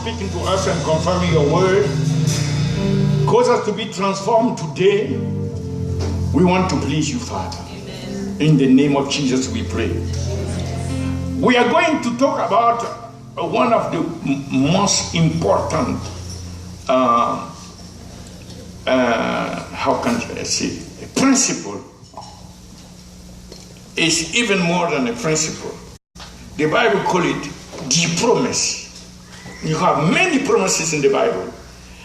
speaking to us and confirming your word. Cause us to be transformed today. We want to please you, Father. Amen. In the name of Jesus we pray. We are going to talk about one of the most important, how can I say, a principle. Is even more than a principle. The Bible calls it the promise. You have many promises in the Bible,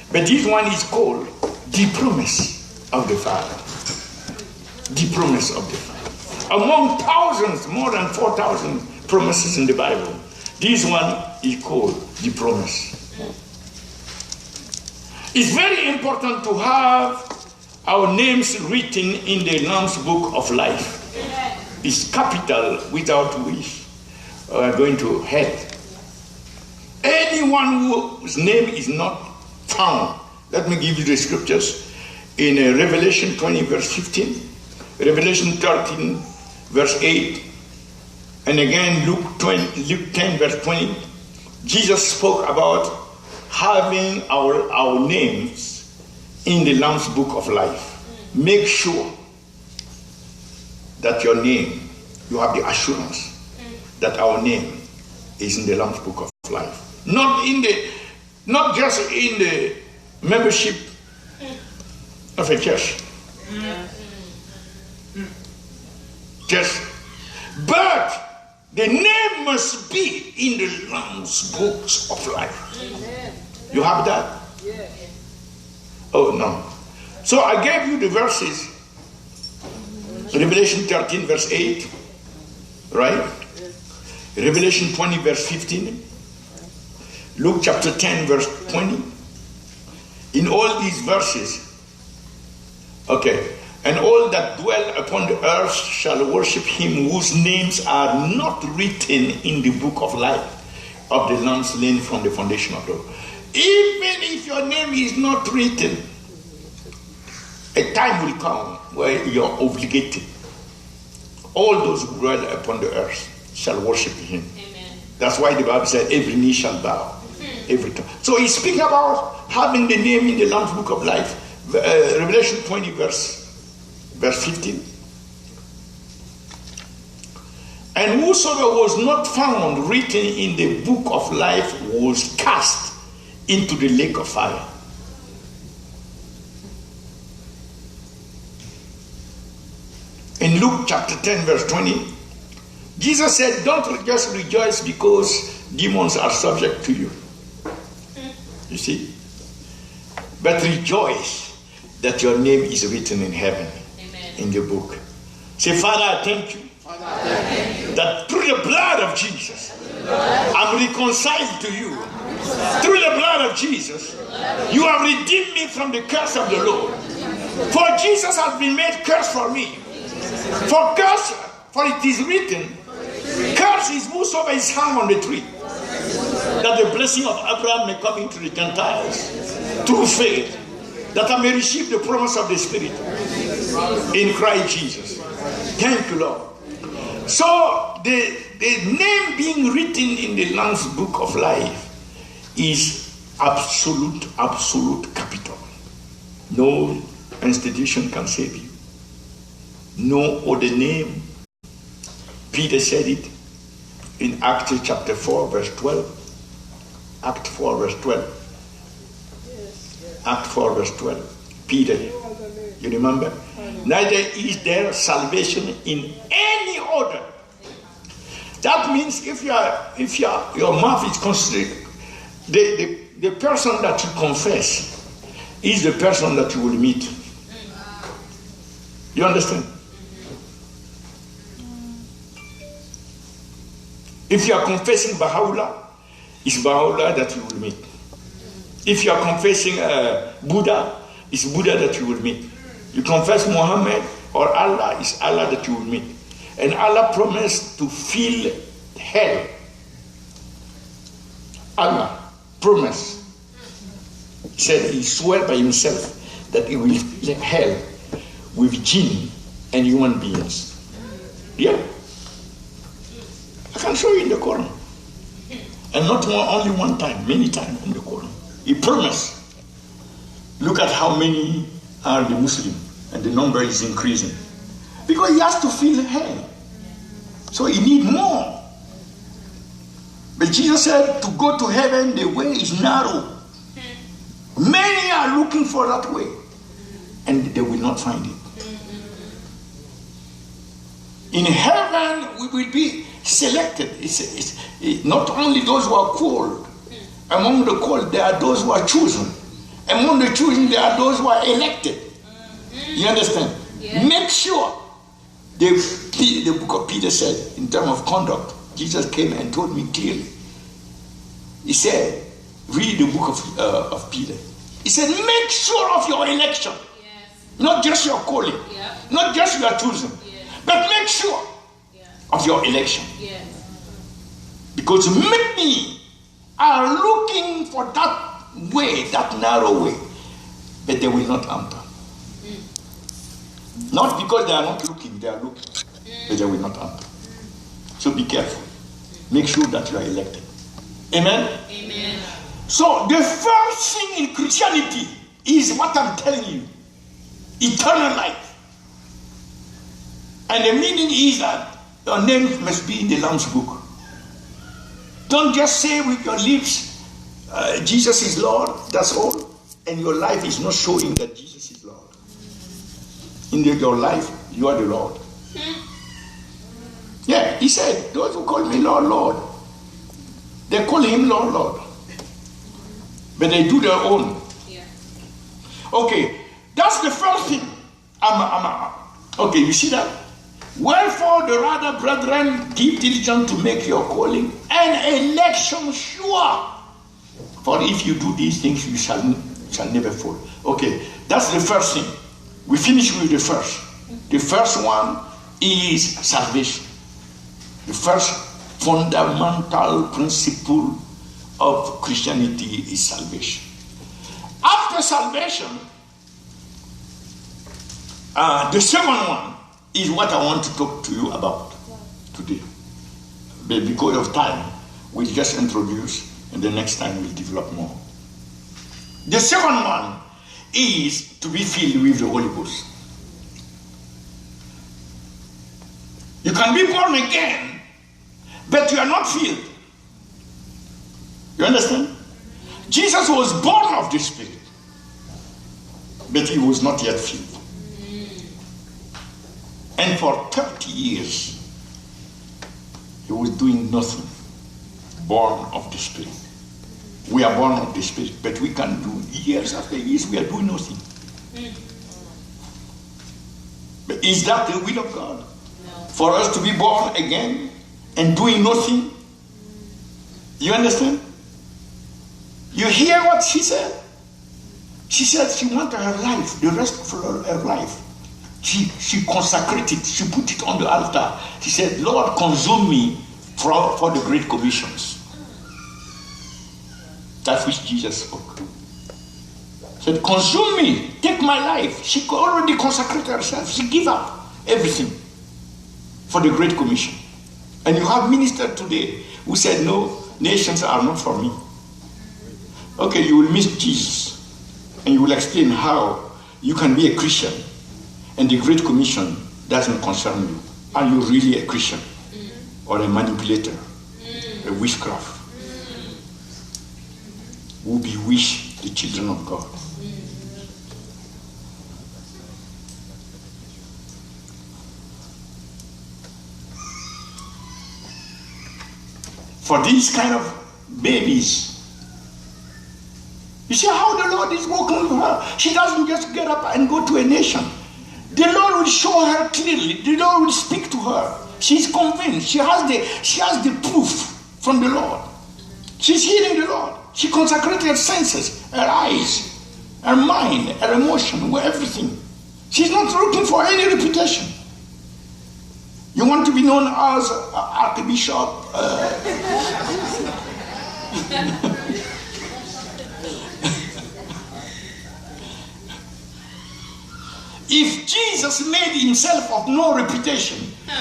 but this one is called the promise of the Father. The promise of the Father. Among thousands, more than 4,000 promises in the Bible, this one is called the promise. It's very important to have our names written in the Lamb's Book of Life. It's capital without which we are going to hell. Anyone whose name is not found. Let me give you the scriptures. In Revelation 20 verse 15, Revelation 13 verse 8, and again Luke 10 verse 20, Jesus spoke about having our names in the Lamb's Book of Life. Make sure that your name, you have the assurance that our name is in the Lamb's Book of Life. Not just in the membership of a church. But the name must be in the Lamb's Books of Life. You have that? Oh no. So I gave you the verses. Revelation 13 verse 8, right? Revelation 20 verse 15, Luke chapter 10 verse 20. In all these verses, okay, and all that dwell upon the earth shall worship him whose names are not written in the book of life of the Lamb slain from the foundation of the world. Even if your name is not written, a time will come where you are obligated. All those who dwell upon the earth shall worship him. Amen. That's why the Bible said every knee shall bow. Every time. So he's speaking about having the name in the Lamb's Book of Life. Revelation 20 verse 15. And whosoever was not found written in the book of life was cast into the lake of fire. In Luke chapter 10 verse 20, Jesus said, don't just rejoice because demons are subject to you. You see? But rejoice that your name is written in heaven. Amen. In the book. Say, Father, I thank you. Father, I thank you that through the blood of Jesus, I'm reconciled to you. Through the blood of Jesus, you have redeemed me from the curse of the Lord. For Jesus has been made curse for me. For it is written, curse is whosoever is hung on the tree, that the blessing of Abraham may come into the Gentiles through faith, that I may receive the promise of the Spirit in Christ Jesus. Thank you, Lord. So the name being written in the Lamb's Book of Life is absolute capital. No institution can save you. No other name. Peter said it in Acts chapter 4 verse 12. Act 4 verse 12. Act 4 verse 12. Peter, you remember? Neither is there salvation in any other. That means if your mouth is considered, the person that you confess is the person that you will meet. You understand? If you are confessing Baha'u'llah, it's Baha'u'llah that you will meet. If you are confessing Buddha, it's Buddha that you will meet. You confess Muhammad or Allah, it's Allah that you will meet. And Allah promised to fill hell. Allah promised. Said he swore by himself that he will fill hell with jinn and human beings. Yeah. I can show you in the Quran. And not only one time, many times in the Quran. He promised. Look at how many are the Muslim, and the number is increasing. Because he has to fill hell. So he needs more. But Jesus said, to go to heaven, the way is narrow. Many are looking for that way, and they will not find it. In heaven, we will be selected. It's not only those who are called. Among the called, there are those who are chosen. Among the chosen, there are those who are elected. You understand? Yeah. Make sure. The book of Peter said, in terms of conduct, Jesus came and told me clearly. He said, read the book of Peter. He said, make sure of your election. Yes. Not just your calling. Yeah. Not just your choosing. Yes. But make sure of your election. Yes. Because many are looking for that way, that narrow way. But they will not enter. Not because they are not looking, they are looking. But they will not enter. So be careful. Make sure that you are elected. Amen? Amen. So the first thing in Christianity is what I'm telling you. Eternal life. And the meaning is that your name must be in the Lamb's book. Don't just say with your lips, Jesus is Lord, that's all. And your life is not showing that Jesus is Lord. In your life, you are the Lord. Yeah, he said, those who call me Lord, Lord, they call him Lord, Lord. But they do their own. Yeah. Okay, that's the first thing. Okay, you see that? Wherefore, the rather, brethren, keep diligent to make your calling and election sure. For if you do these things, you shall never fall. Okay, that's the first thing. We finish with the first. The first one is salvation. The first fundamental principle of Christianity is salvation. After salvation, the second one is what I want to talk to you about today. But because of time, we'll just introduce, and the next time we'll develop more. The second one is to be filled with the Holy Ghost. You can be born again, but you are not filled. You understand? Jesus was born of the Spirit, but he was not yet filled. And for 30 years, he was doing nothing. Born of the Spirit. We are born of the Spirit, but we can do years after years, we are doing nothing. But is that the will of God? No. For us to be born again and doing nothing? You understand? You hear what she said? She said she wanted her life, the rest of her life. She consecrated, she put it on the altar. She said, Lord, consume me for the great commissions. That which Jesus spoke. He said, consume me, take my life. She already consecrated herself. She gave up everything for the great commission. And you have ministers today who said, no, nations are not for me. Okay, you will miss Jesus. And you will explain how you can be a Christian and the Great Commission doesn't concern you. Are you really a Christian? Or a manipulator? A witchcraft? Who bewitch the children of God? For these kind of babies, you see how the Lord is working with her. She doesn't just get up and go to a nation. The Lord will show her clearly. The Lord will speak to her. She's convinced. She has the proof from the Lord. She's hearing the Lord. She consecrated her senses, her eyes, her mind, her emotion, everything. She's not looking for any reputation. You want to be known as Archbishop? If Jesus made himself of no reputation,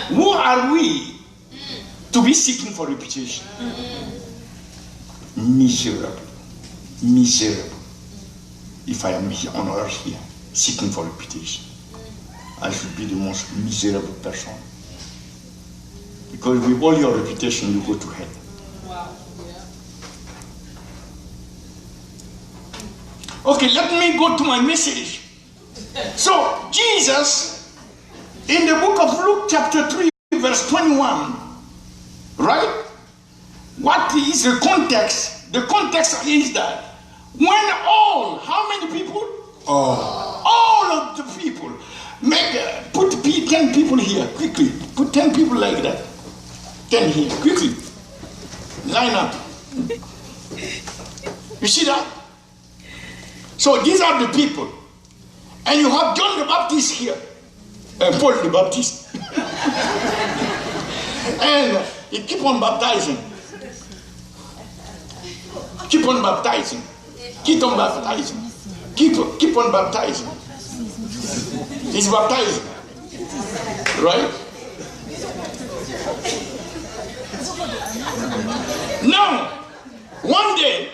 who are we to be seeking for reputation? miserable. Miserable. If I am here on earth here, seeking for reputation, I should be the most miserable person. Because with all your reputation, you go to hell. Wow. Yeah. Okay, let me go to my message. So, Jesus, in the book of Luke chapter 3, verse 21, right? What is the context? The context is that when how many people? All of the people. Put 10 people here, quickly. Put 10 people like that. 10 here, quickly. Line up. You see that? So these are the people. And you have John the Baptist here. And Paul the Baptist. And he keep on baptizing. Keep on baptizing. Keep on baptizing. Keep on baptizing. He's baptizing. Right? Now, one day,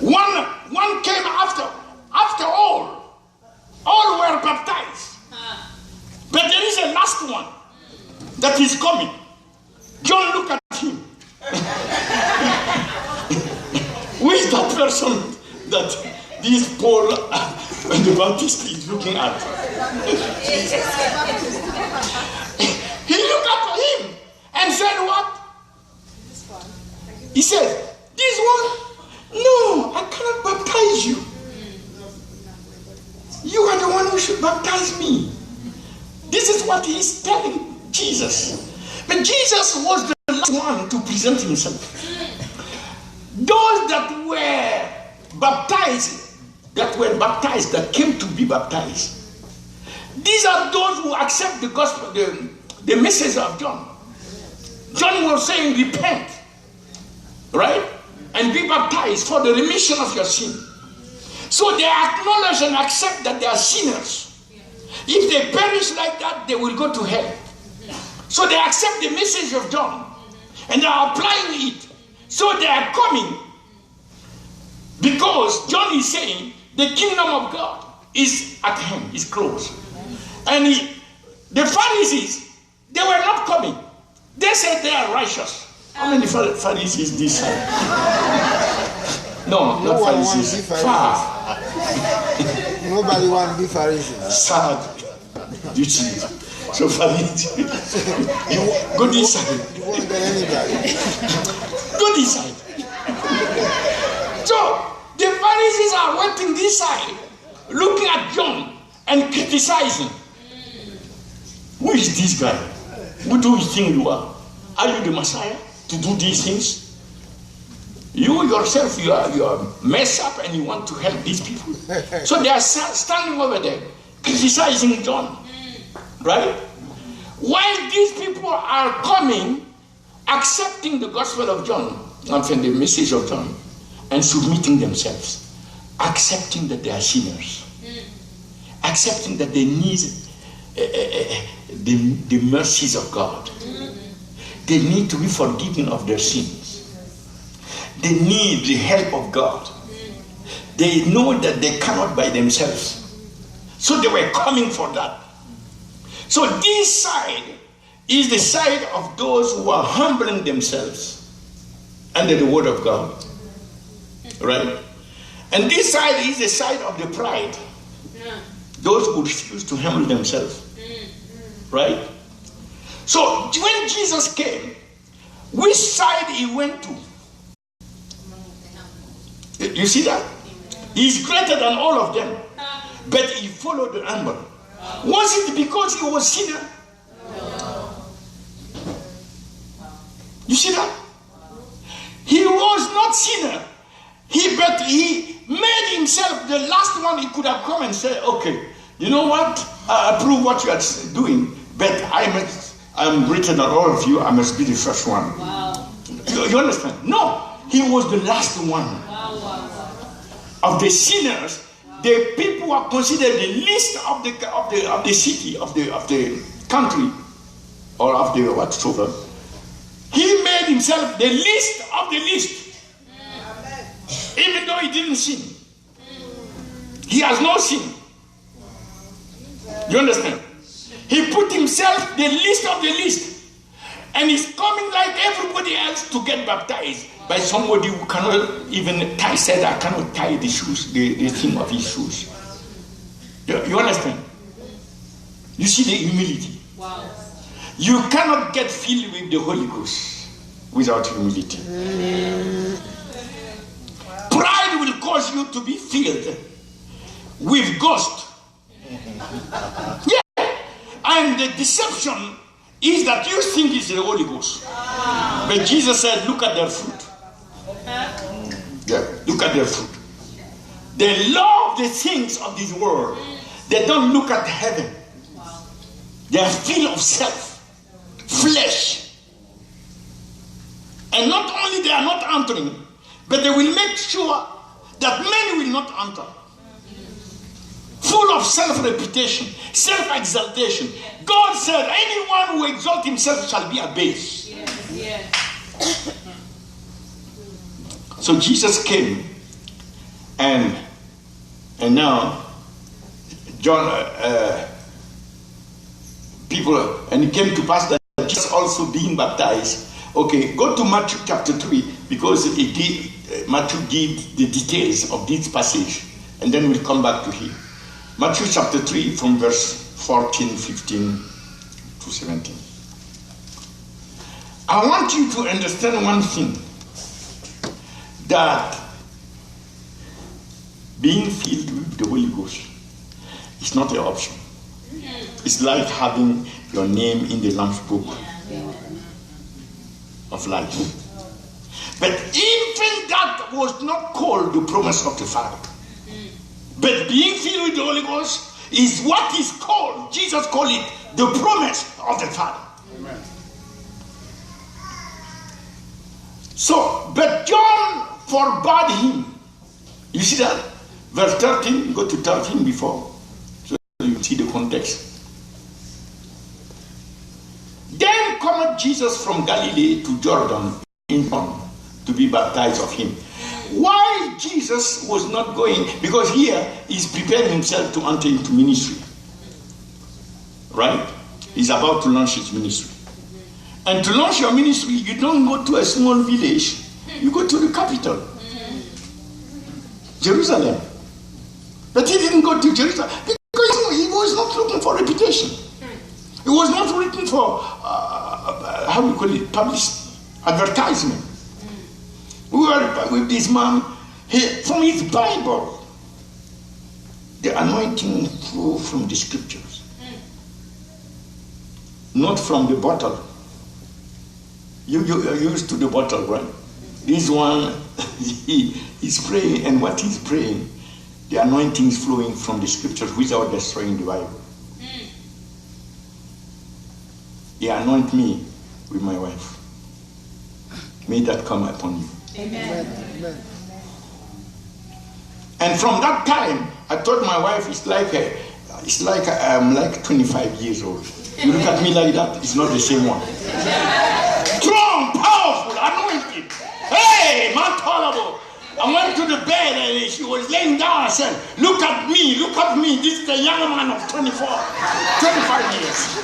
one came after all were baptized. But there is a last one that is coming. John, look at him. Who is that person that this Paul and the Baptist is looking at? He looked at him and said what? He said, this one? No, I cannot baptize you. You are the one who should baptize me. This is what he is telling Jesus. But Jesus was the last one to present himself. Those that were baptized, that came to be baptized, these are those who accept the gospel, the message of John. John was saying, repent, right? And be baptized for the remission of your sin. So they acknowledge and accept that they are sinners. If they perish like that, they will go to hell. So they accept the message of John and they are applying it. So they are coming because John is saying the kingdom of God is at hand, is close. And the Pharisees, they were not coming. They said they are righteous. How many Pharisees this side? No, not Pharisees. Far. Nobody wants to be Pharisee. Sad. You see. So Pharisees. Go this side. You won't get anybody. Go this side. So the Pharisees are waiting this side, looking at John and criticizing. Who is this guy? Who do you think you are? Are you the Messiah to do these things? You yourself, you are messed up and you want to help these people. So they are standing over there, criticizing John. Right? While these people are coming, accepting the gospel of John, and the message of John, and submitting themselves, accepting that they are sinners, accepting that they need the mercies of God. They need to be forgiven of their sins. They need the help of God. They know that they cannot by themselves. So they were coming for that. So this side is the side of those who are humbling themselves under the word of God. Right? And this side is the side of the pride. Those who refuse to humble themselves. Right? So when Jesus came, which side he went to? You see that? He's greater than all of them. But he followed the humble. Was it because he was sinner? You see that? He was not sinner. But he made himself the last one. He could have come and said, okay, you know what? I approve what you are doing, but I'm greater than all of you. I must be the first one. Wow. You understand? No, he was the last one. Of the sinners, the people who are considered the least of the city, of the country, or of the whatsoever. He made himself the least of the least. Even though he didn't sin. He has no sin. You understand? He put himself the least of the least. And he's coming like everybody else to get baptized by somebody who cannot even tie, said, I cannot tie the shoes, the thing of his shoes. You understand? You see the humility. Wow. You cannot get filled with the Holy Ghost without humility. Pride will cause you to be filled with ghost. Yeah. And the deception is that you think it's the Holy Ghost. But Jesus said, look at their fruit. Yeah, look at their fruit. They love the things of this world. They don't look at heaven. They are full of self, flesh. And not only they are not entering, but they will make sure that many will not enter. Full of self-reputation, self-exaltation. God said, anyone who exalts himself shall be abased. Yes. So Jesus came, and now John, and it came to pass that Jesus also being baptized. Okay, go to Matthew chapter 3, because Matthew gives the details of this passage, and then we'll come back to here. Matthew chapter 3 from verse 14, 15 to 17. I want you to understand one thing, that being filled with the Holy Ghost is not an option. It's like having your name in the Lamb's book of life. But even that was not called the promise of the Father. But being filled with the Holy Ghost is what is called, Jesus called it, the promise of the Father. Amen. So, but John forbade him. You see that? Verse 13, go to 13 before, so you see the context. Then cometh Jesus from Galilee to Jordan in John to be baptized of him. Why Jesus was not going? Because here he's preparing himself to enter into ministry. Right? He's about to launch his ministry. And to launch your ministry, you don't go to a small village. You go to the capital, Jerusalem. But he didn't go to Jerusalem because he was not looking for reputation. He was not looking for, how we call it, published advertisement. We were with this man, from his Bible, the anointing flow from the scriptures, not from the bottle. You are used to the bottle, right? This one, he's praying, and what he's praying, the anointing is flowing from the scriptures without destroying the Bible. He anoint me with my wife. May that come upon you. Amen. Amen. And from that time, I told my wife, it's like I'm like 25 years old. You look at me like that, it's not the same one. Strong, powerful, anointed. Hey, man, tolerable. I went to the bed and she was laying down. I said, look at me. This is the young man of 25 years.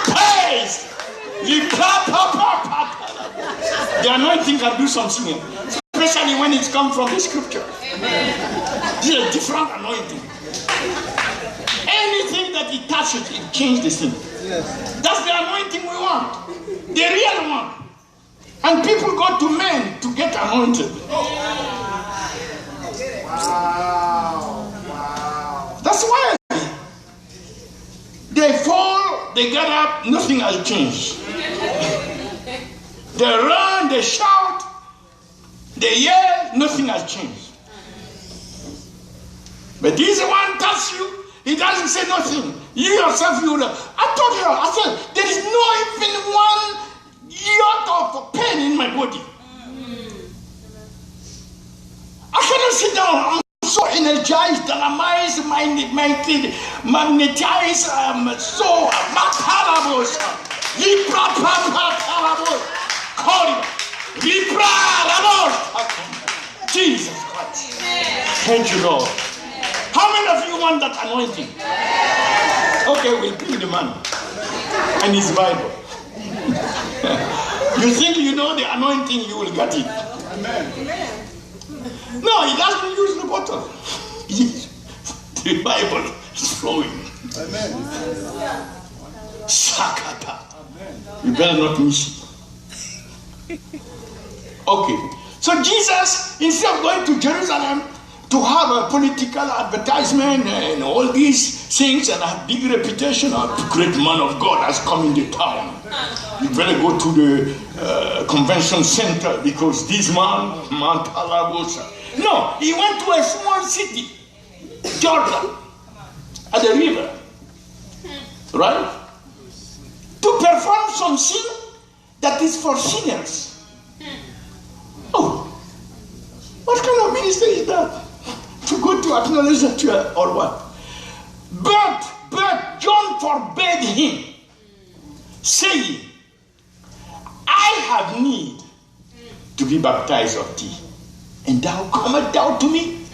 Praise. The anointing can do something, especially when it comes from the scripture. It's a different anointing. Anything that it touches, it changes the thing. Yes. That's the anointing we want, the real one. And people go to men to get anointed. Wow. That's why they fall, they get up, nothing has changed. They run, they shout, they yell, nothing has changed. But this one touches you, he doesn't say nothing. You yourself, I told her, I said, there is no even one iota of pain in my body. I cannot sit down. I'm so energized, dynamized, magnetized, so Jesus Christ. Thank you, Lord. How many of you want that anointing? Okay, we'll bring the man and his Bible. You think you know the anointing, you will get it. No, he doesn't use the bottle. The Bible is flowing. Sakata. You better not miss it. Okay. So Jesus, instead of going to Jerusalem to have a political advertisement and all these things and a big reputation, a great man of God has come in the town. You better go to the convention center because this man, Mount Alagosa. No, he went to a small city, Jordan, at the river, right? To perform some sin that is for sinners. Oh, what kind of ministry is that? To go to acknowledge that you are, or what? But John forbade him, saying, I have need to be baptized of thee, and thou comest thou to me?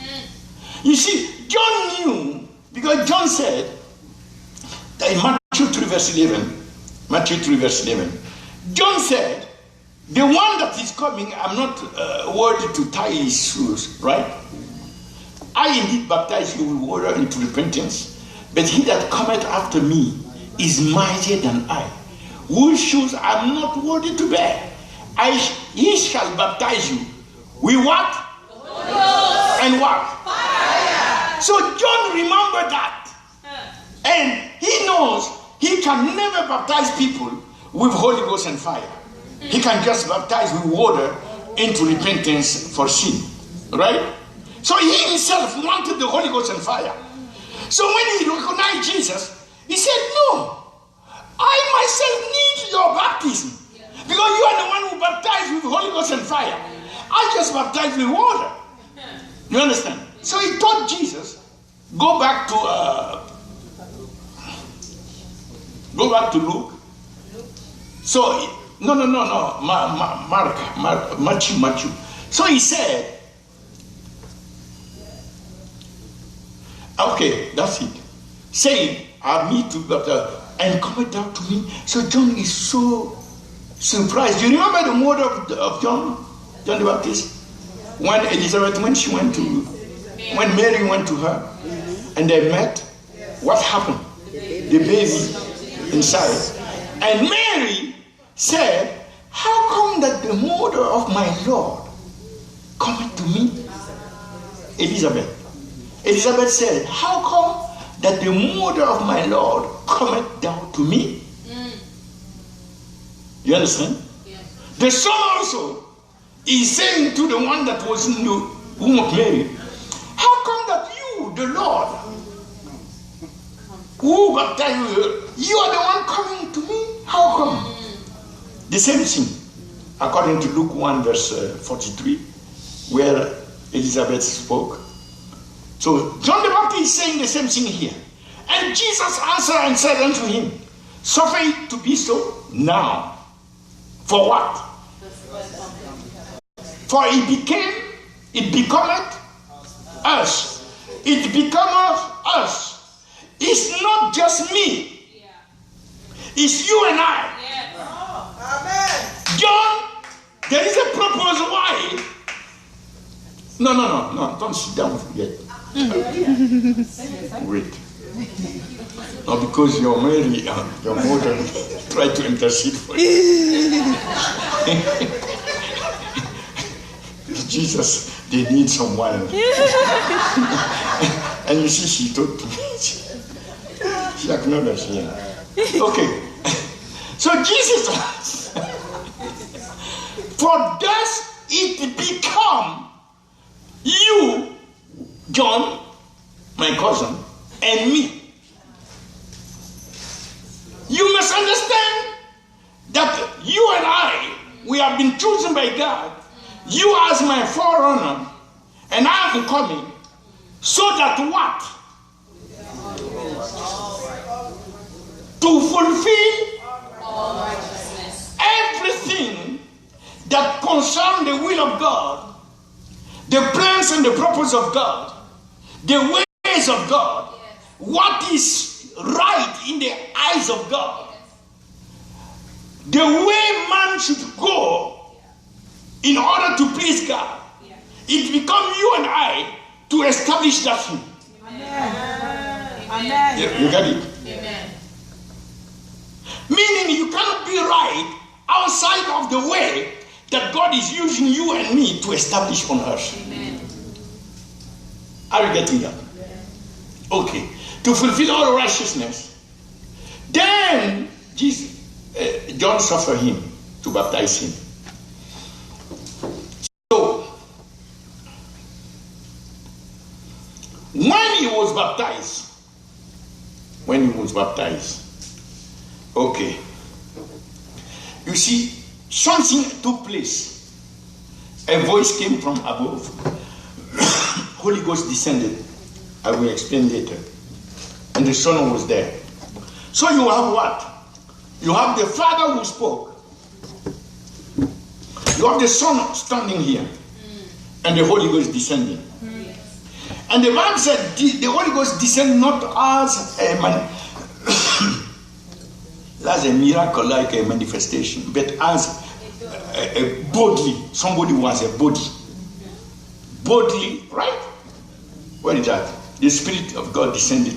You see, John knew, because John said that in Matthew 3 verse 11, John said, the one that is coming, I'm not worthy to tie his shoes, right? I indeed baptize you with water into repentance, but he that cometh after me is mightier than I, whose shoes I'm not worthy to bear. He shall baptize you with what? And what? Fire. So John remembered that. And he knows he can never baptize people with Holy Ghost and fire. He can just baptize with water into repentance for sin. Right? So he himself wanted the Holy Ghost and fire. So when he recognized Jesus, he said, no, I myself need your baptism. Because you are the one who baptized with Holy Ghost and fire. I just baptized with water. You understand? So he taught Jesus, go back to Luke. So, no, Matthew. So he said, okay, that's it. Saying, I need to baptize, and come down to me. So John is so surprised. Do you remember the mother of John the Baptist? When Mary went to her, and they met, what happened? The baby inside. And Mary said, how come that the mother of my Lord cometh to me? Elizabeth said, how come that the mother of my Lord cometh down to me? You understand? Yeah. The son also is saying to the one that was in the womb of Mary, how come that you, the Lord, who baptized you are the one coming to me? How come? The same thing, according to Luke 1 verse 43, where Elizabeth spoke. So John the Baptist is saying the same thing here. And Jesus answered and said unto him, suffer it to be so now. For what? For it becometh us. It becometh us. It's not just me. It's you and I. John, there is a purpose why. No, don't sit down yet. Wait. No, because your mother tried to intercede for you. Jesus, they need someone. And you see, she talked to me. She acknowledged him. Okay. So Jesus, for thus it become you, John, my cousin, and me. You must understand that you and I, we have been chosen by God. You as my forerunner, and I am coming, so that what? To fulfill everything that concern the will of God, the plans and the purpose of God, the ways of God, what is right in the eyes of God, the way man should go in order to please God. It becomes you and I to establish that thing. Amen. You get it? Amen. Meaning you cannot be right outside of the way that God is using you and me to establish on earth. Amen. Are you getting that? Okay. To fulfill all righteousness. Then Jesus, John suffered him to baptize him. So, when he was baptized, okay, you see, something took place. A voice came from above. Holy Ghost descended. I will explain later. And the Son was there. So you have what? You have the Father who spoke. You have the Son standing here. And the Holy Ghost descending. And the Bible said the Holy Ghost descended not as as a miracle, like a manifestation, but as a bodily. Somebody was a body. Bodily, right? What is that? The Spirit of God descended.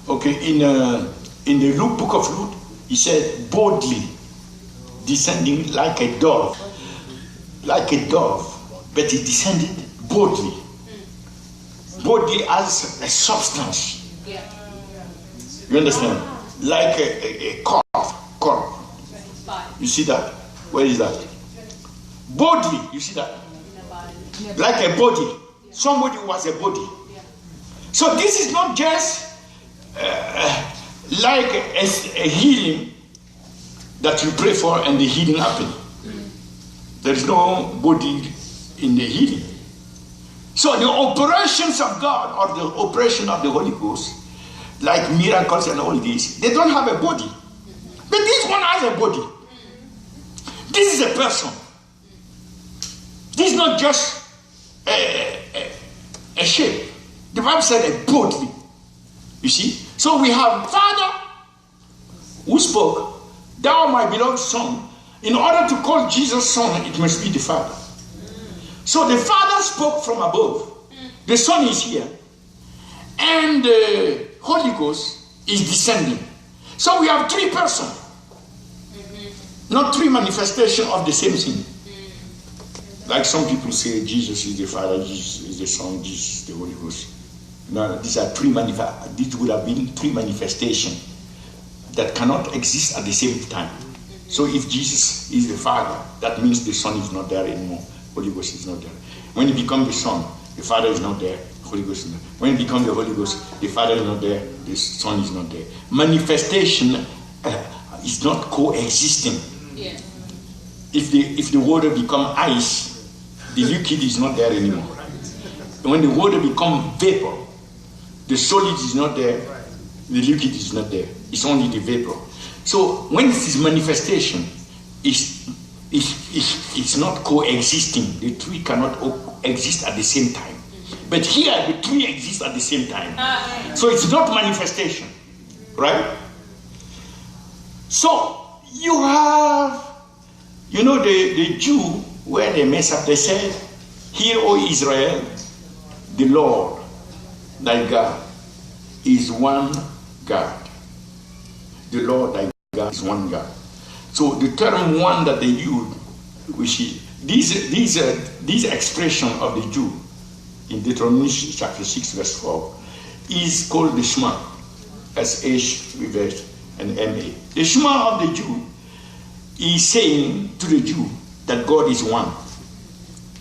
Okay, in the Luke, book of Luke, he said boldly descending like a dove, but he descended boldly as a substance. You understand? Like a corpse. You see that? Where is that? Boldly, you see that? Like a body. Somebody was a body. So this is not just like a healing that you pray for and the healing happen. There is no body in the healing. So the operations of God or the operation of the Holy Ghost, like miracles and all this, they don't have a body. But this one has a body. This is a person. This is not just a shape. The Bible said a body. You see? So we have Father who spoke, thou my beloved Son. In order to call Jesus Son, it must be the Father. So the Father spoke from above. The Son is here. And the Holy Ghost is descending. So we have three persons. Not three manifestations of the same thing. Like some people say Jesus is the Father, Jesus is the Son, Jesus is the Holy Ghost. No, these are these would have been three manifestations that cannot exist at the same time. So if Jesus is the Father, that means the Son is not there anymore. Holy Ghost is not there. When he becomes the Son, the Father is not there. Holy Ghost is not there. When he becomes the Holy Ghost, the Father is not there. The Son is not there. Manifestation is not coexisting. Yeah. If the water become ice, the liquid is not there anymore. When the water become vapor, the solid is not there, the liquid is not there. It's only the vapor. So when it is manifestation, it's not coexisting. The three cannot exist at the same time. But here, the three exist at the same time. So it's not manifestation. Right? So you have, the Jew, when they mess up, they said, "Hear, O Israel, the Lord thy God is one God." The Lord thy God is one God. So the term "one" that they use, which is these expression of the Jew in Deuteronomy chapter 6 verse 4, is called the Shema, S-H reversed and M-A. The Shema of the Jew is saying to the Jew that God is one.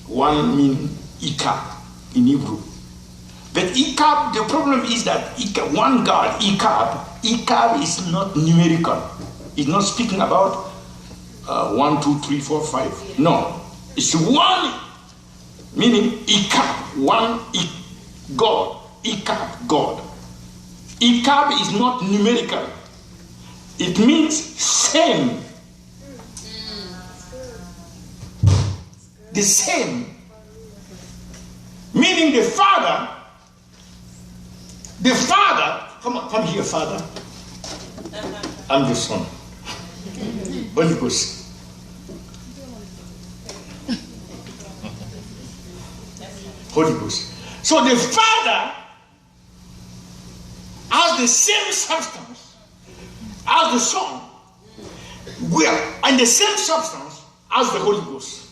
One means Ikab in Hebrew. But Ikab, the problem is that one God, Ikab is not numerical. It's not speaking about 1, 2, 3, 4, 5. No. It's one, meaning Ikab, one God. Ikab, God. Ikab is not numerical. It means same. The same. Meaning the Father, come here, Father. I'm the Son. Holy Ghost. Holy Ghost. So the Father has the same substance as the Son, and the same substance as the Holy Ghost.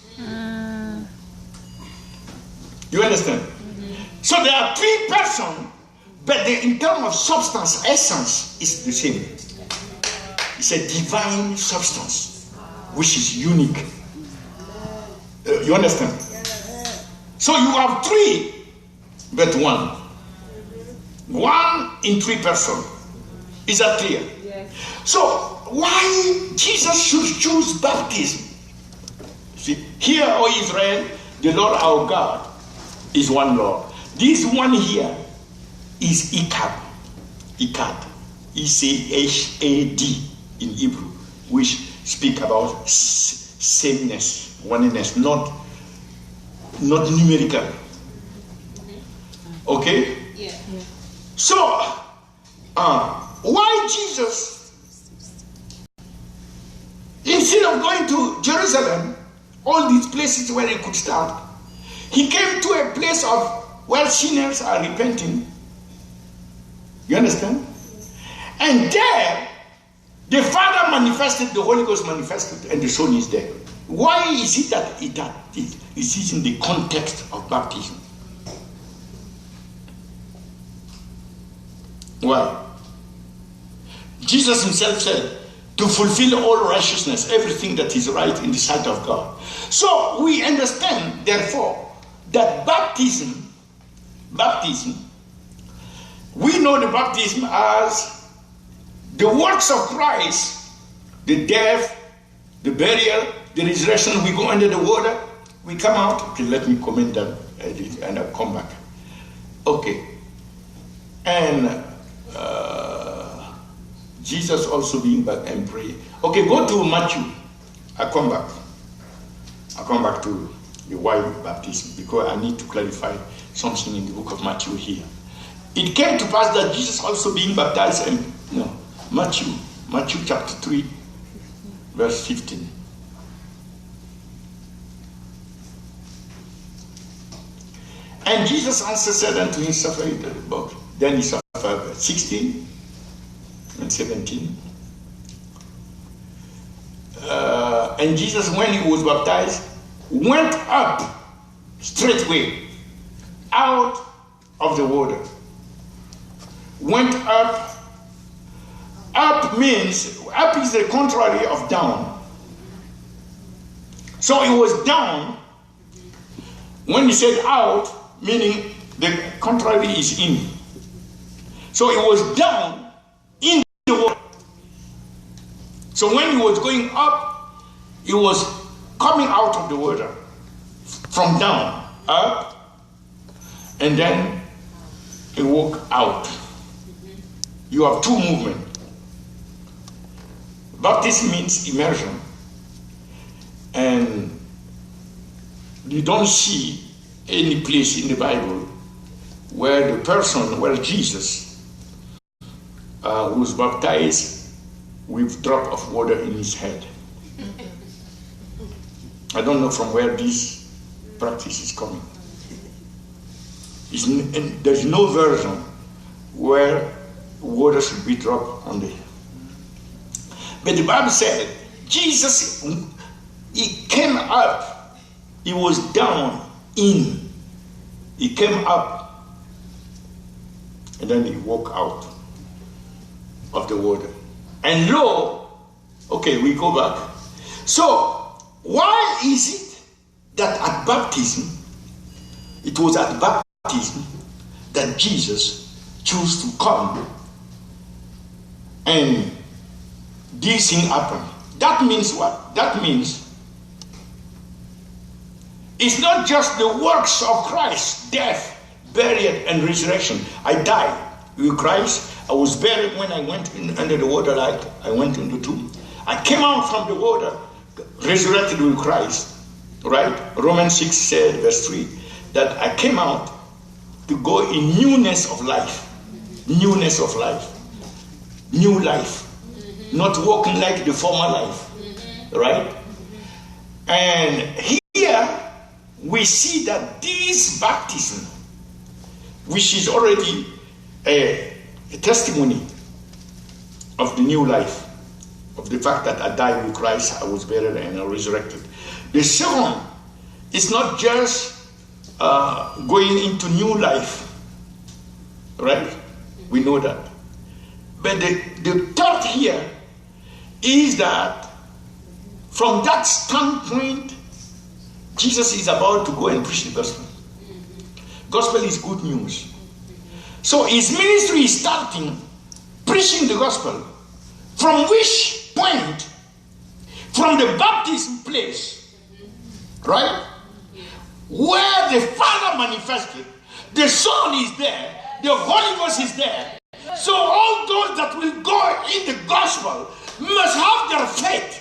You understand? So there are three persons, but in terms of substance, essence is the same. It's a divine substance, which is unique. You understand? So you have three, but one. One in three persons. Is that clear? Yes. So why Jesus should choose baptism? See, hear, O Israel, the Lord our God is one Lord. This one here is Echad. Echad. E-C-H-A-D in Hebrew, which speak about sameness, oneness, not numerical. Okay? Yeah. So, why Jesus, instead of going to Jerusalem, all these places where he could start, he came to a place of where sinners are repenting. You understand? And there, the Father manifested, the Holy Ghost manifested, and the Son is there. Why is it that it is in the context of baptism? Why? Jesus himself said, to fulfill all righteousness, everything that is right in the sight of God. So we understand, therefore, that baptism, we know the baptism as the works of Christ, the death, the burial, the resurrection. We go under the water, we come out. Okay, let me comment that and I'll come back. Okay. And Jesus also being back and pray. Okay, go to Matthew. I'll come back to the why baptism, because I need to clarify something in the book of Matthew here. It came to pass that Jesus also being baptized, Matthew chapter 3, verse 15. And Jesus answered, said unto him, suffer it about. Then he suffered 16 and 17. And Jesus, when he was baptized, went up straightway out of the water. Went up. Up means, up is the contrary of down. So it was down. When he said out, meaning the contrary is in. So it was down in the water. So when he was going up, he was coming out of the water. From down, up, and then he walked out. You have two movements. Baptism means immersion. And you don't see any place in the Bible where Jesus was baptized with a drop of water in his head. I don't know from where this practice is coming. There's no version where water should be dropped on the head. But the Bible said, Jesus, he came up, he was down in, he came up, and then he walked out of the water. And lo, okay, we go back. So, why is it that at baptism, it was at baptism that Jesus chose to come and this thing happened? That means what? That means it's not just the works of Christ, death, burial, and resurrection. I died. with Christ. I was buried when I went in under the water, like I went into the tomb. I came out from the water, resurrected with Christ. Right? Romans 6 said, verse 3, that I came out to go in newness of life. Newness of life. New life. Not walking like the former life. Right? And here we see that this baptism, which is already a testimony of the new life, of the fact that I died with Christ, I was buried and I resurrected. The second is not just going into new life, right? We know that. But the third here is that from that standpoint, Jesus is about to go and preach the gospel. Gospel is good news. So his ministry is starting preaching the gospel, from which point, from the baptism place, right, where the Father manifested, the Son is there, the Holy Ghost is there. So all those that will go in the gospel must have their faith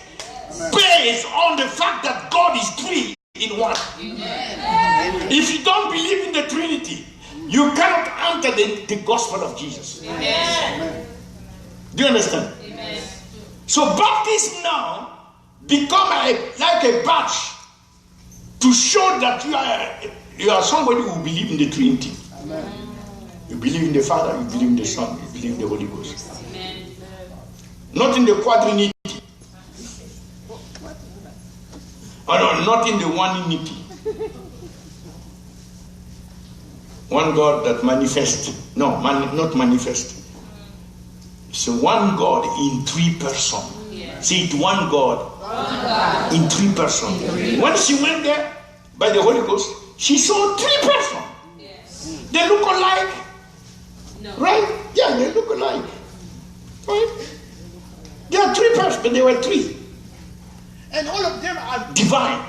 based on the fact that God is three in one. Amen. If you don't believe in the Trinity, you cannot enter the gospel of Jesus. Amen. Do you understand? Amen. So baptism now become like a badge to show that you are somebody who believes in the Trinity. Amen. You believe in the Father, you believe in the Son, you believe in the Holy Ghost. Amen. Not in the quadrinity. Oh, no, not in the one-unity. One God that manifests. No, not manifest. It's a one God in three persons. Yeah. See it, one God in three persons. When she went there by the Holy Ghost, she saw three persons. Yes. They look alike. No. Right? Yeah, they look alike. Right? They are three persons, but they were three. And all of them are divine.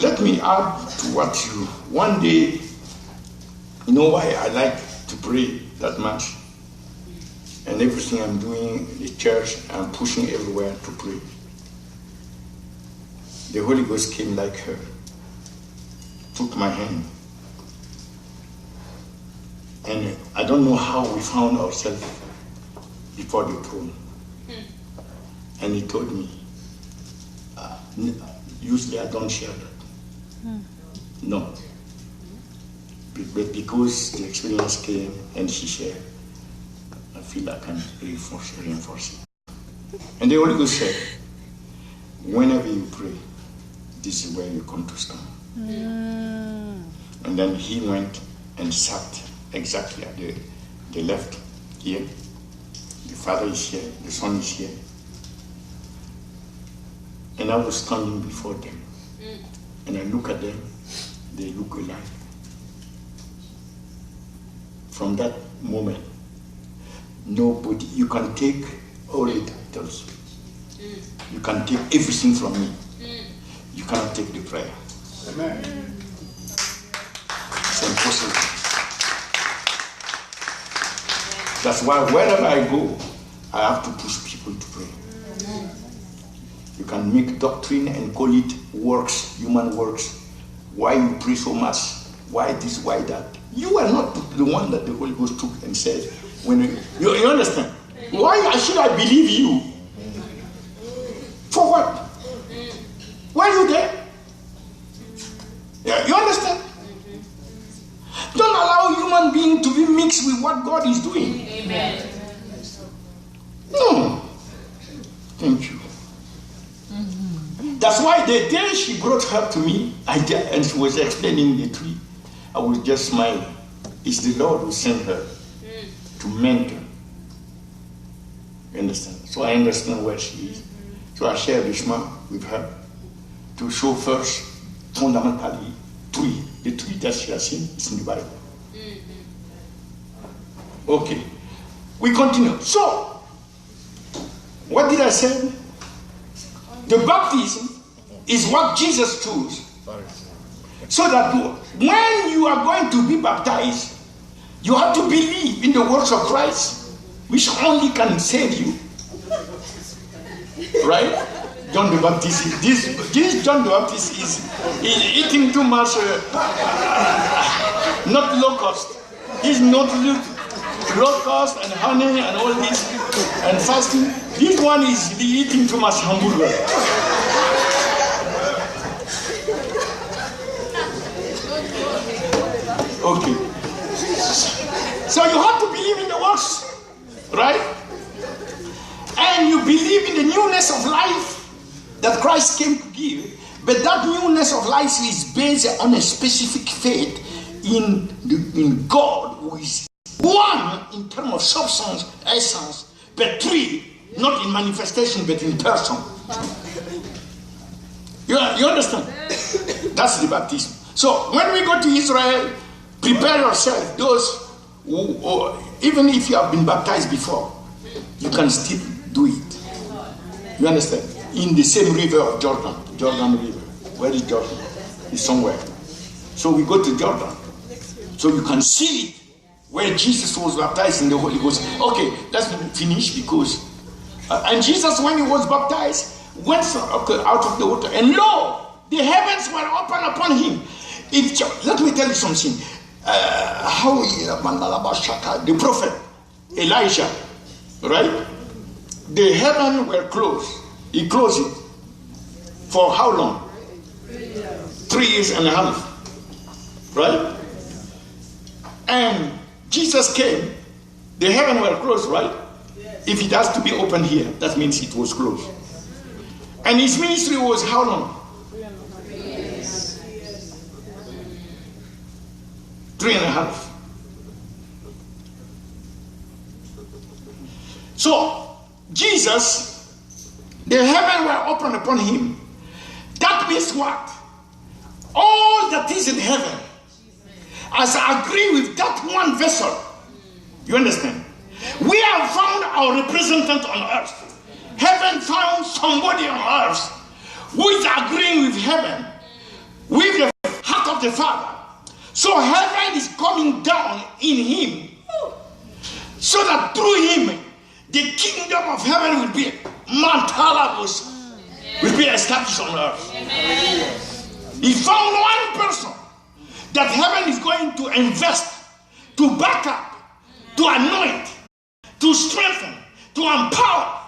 Let me add to what you... One day, you know why I like to pray that much? And everything I'm doing in the church, I'm pushing everywhere to pray. The Holy Ghost came like her, took my hand. And I don't know how we found ourselves before the throne. And he told me, usually I don't share that. No. But because the experience came and she shared, I feel I can reinforce it. And the Holy Ghost said, whenever you pray, this is where you come to stand. And then he went and sat exactly at the left here. The Father is here, the Son is here. And I was standing before them. And I look at them, they look alike. From that moment, nobody, you can take all the titles. You can take everything from me. You cannot take the prayer. Amen. It's impossible. That's why wherever I go, I have to push people to pray. You can make doctrine and call it works, human works. Why you pray so much? Why this, why that? You are not the one that the Holy Ghost took and said, when you understand? Why should I believe you? For what? Why are you there? Yeah, you understand? Don't allow human being to be mixed with what God is doing. Amen. No. Thank you. That's why the day she brought her to me, and she was explaining the tree, I was just smiling. It's the Lord who sent her to mentor. You understand? So I understand where she is. So I share the Shema with her to show first, fundamentally, tree. The tree that she has seen is in the Bible. Okay. We continue. So, what did I say? The baptism is what Jesus chose. So that when you are going to be baptized, You have to believe in the works of Christ, which only can save you. Right? John the Baptist. This John the Baptist is eating too much, not locust. He's not locust and honey and all this and fasting. This one is eating too much hamburger. Okay. So you have to believe in the works, right? And you believe in the newness of life that Christ came to give. But that newness of life is based on a specific faith in God, who is one in terms of substance, essence, but three, not in manifestation, but in person. You understand? That's the baptism. So when we go to Israel, prepare yourself. Those who, even if you have been baptized before, you can still do it. You understand? In the same river of Jordan River. Where is Jordan? It's somewhere. So we go to Jordan. So you can see it where Jesus was baptized in the Holy Ghost. Okay, let's finish because... and Jesus, when he was baptized, went out of the water. And lo, the heavens were open upon him. Let me tell you something. The prophet Elijah, right? The heaven were closed. He closed it. For how long? 3 years and a half. Right? And Jesus came. The heaven were closed, right? If it has to be open here, that means it was closed. And his ministry was how long? 3.5. So, Jesus, the heaven were open upon him. That means what? All that is in heaven as agree with that one vessel. You understand? We have found our representative on earth. Heaven found somebody on earth who is agreeing with heaven, with the heart of the Father. So heaven is coming down in him, so that through him, the kingdom of heaven will be Mount Halabus, will be established on earth. Amen. He found one person that heaven is going to invest, to back up, to anoint, to strengthen, to empower.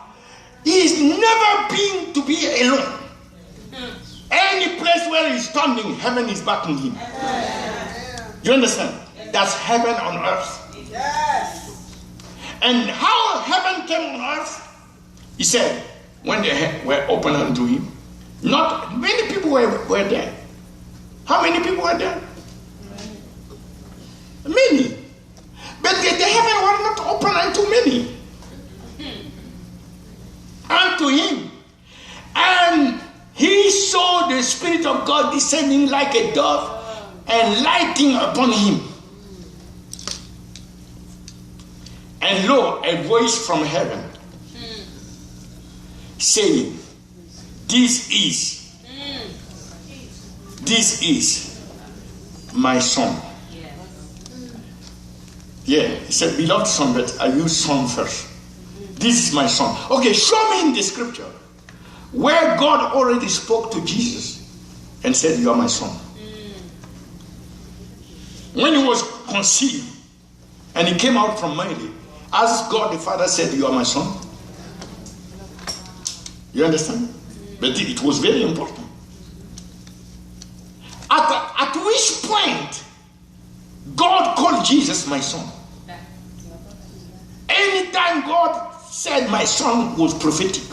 He is never been to be alone. Any place where he is standing, heaven is backing him. You understand? That's heaven on earth. Yes. And how heaven came on earth? He said, when they were open unto him, not many people were there. How many people were there? Many. But the heaven were not open unto many. Unto him. And he saw the Spirit of God descending like a dove and lighting upon him. And lo, a voice from heaven saying, this is my son. Yeah, he said, beloved son, but I use son first. This is my son. Okay, show me in the scripture where God already spoke to Jesus and said, you are my son. When he was conceived and he came out from Mary, as God the Father said, you are my son. You understand? But it was very important. At which point God called Jesus my son. Anytime God said my son was prophetic,